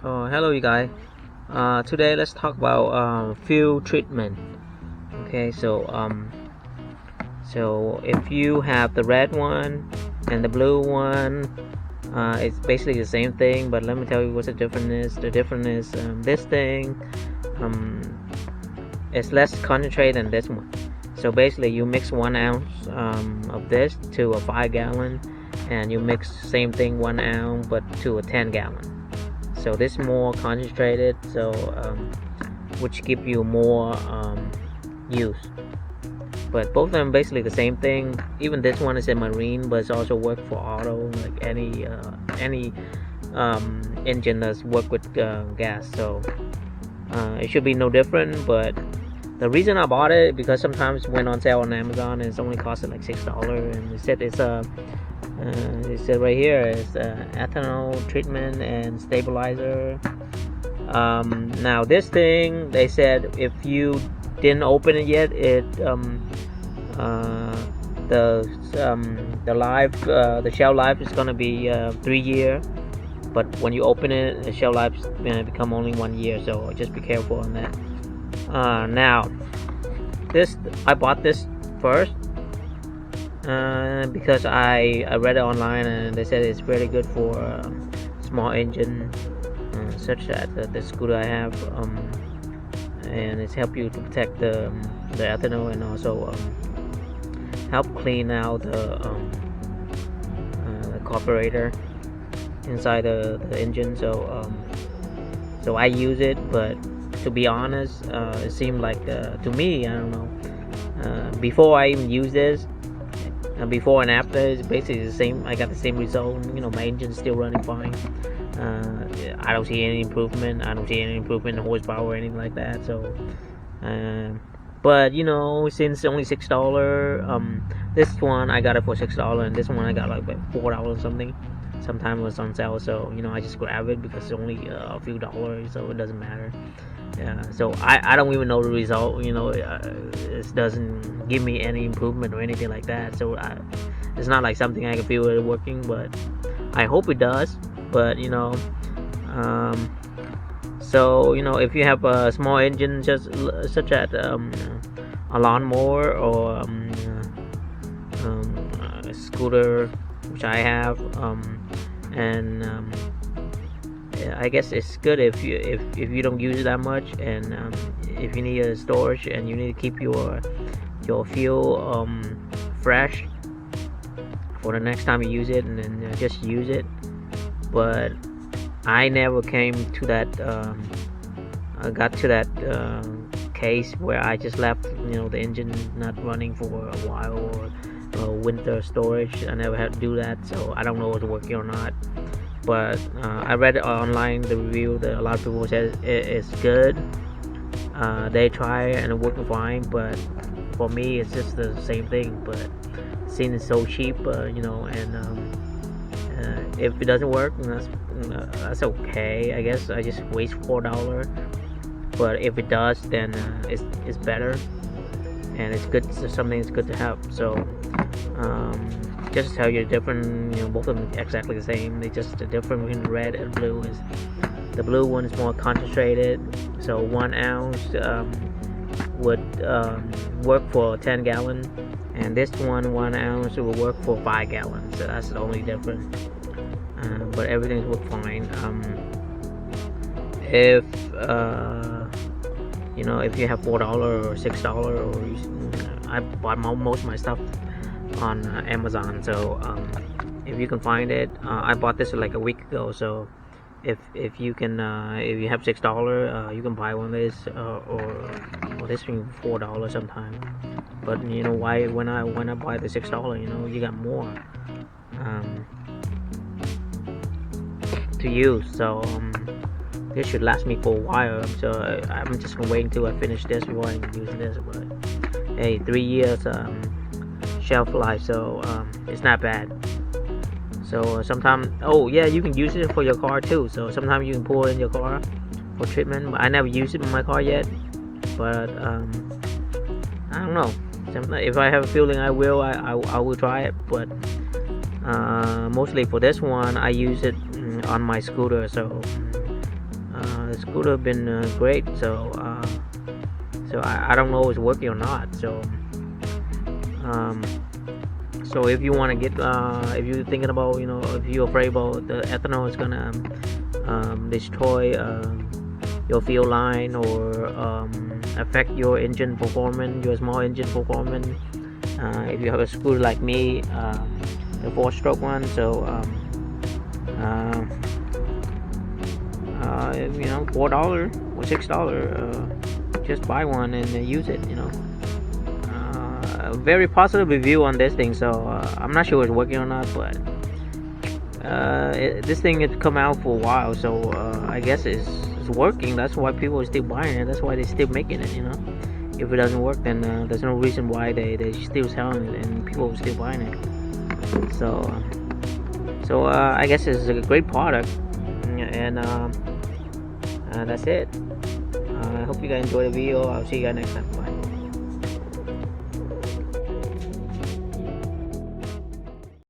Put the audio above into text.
Hello you guys. Today let's talk about fuel treatment. Okay, so if you have the red one and the blue one, it's basically the same thing. But let me tell you what the difference is. The difference is this thing um, is less concentrated than this one. So basically, you mix 1 ounce of this to a 5 gallon, and you mix same thing 1 ounce but to a 10 gallon. So this is more concentrated, so which give you more use. But both of them basically the same thing. Even this one is in marine, but it's also work for auto, like any engine does work with gas. So it should be no different. But the reason I bought it because sometimes it went on sale on Amazon and it's only costed like $6, and it said it said right here is ethanol treatment and stabilizer. Now this thing, they said if you didn't open it yet, the shelf life is gonna be 3 years. But when you open it, the shelf life is gonna become only 1 year. So just be careful on that. Now I bought this first. Because I read it online and they said it's very good for small engine such as the scooter I have, and it's help you to protect the ethanol and also help clean out the carburetor inside the engine. So I use it, but to be honest, it seemed like to me, I don't know, before I even use this, before and after, it's basically the same. I got the same result. My engine's still running fine. I don't see any improvement. I don't see any improvement in horsepower or anything like that. So but since it's only $6, this one I got it for $6, and this one I got like $4 something. Sometimes it was on sale, so I just grab it because it's only a few dollars, so it doesn't matter. So I don't even know the result. It doesn't give me any improvement or anything like that. So it's not like something I can feel it working, but I hope it does. But so if you have a small engine, just such as a lawnmower or a scooter, which I have, and I guess it's good if you don't use it that much, and if you need a storage and you need to keep your fuel fresh for the next time you use it, and then just use it. But I never came to that I got to that case where I just left the engine not running for a while, or winter storage. I never had to do that, so I don't know if it's working or not. But I read online the review that a lot of people said it's good. They try it and it's working fine, but for me it's just the same thing. But since it's so cheap, and if it doesn't work, that's okay. I guess I just waste $4. But if it does, then it's better, and it's good. It's something that's good to have. So just to tell you the difference, both of them exactly the same. They just the difference between red and blue is the blue one is more concentrated. So 1 ounce would work for 10 gallon, and this 1 ounce will work for 5 gallons. So that's the only difference. But everything's work fine. If if you have $4 or $6, or I bought most of my stuff on Amazon, so if you can find it, I bought this like a week ago. So if you can, if you have $6, you can buy one of this, or this thing $4 sometime. But why when I buy the $6, you got more to use. So this should last me for a while. So I'm just gonna wait until I finish this before I use this. But hey, 3 years shelf life, so it's not bad. So sometimes, oh yeah, you can use it for your car too. So sometimes you can pour it in your car for treatment. But I never used it in my car yet. But I don't know. If I have a feeling I will, I will try it. But mostly for this one, I use it on my scooter. So The scooter been great. So I don't know if it's working or not. Um, so if you want to get, if you're thinking about, if you're afraid about the ethanol is gonna destroy your fuel line, or affect your engine performance, your small engine performance. If you have a scooter like me, the 4-stroke one, so $4 or $6, just buy one and use it. Very positive review on this thing, so I'm not sure it's working or not, but this thing had come out for a while, so I guess it's working. That's why people are still buying it. That's why they're still making it. If it doesn't work, then there's no reason why they're still selling it and people are still buying it. So I guess it's a great product, and that's it. I hope you guys enjoy the video. I'll see you guys next time. Bye.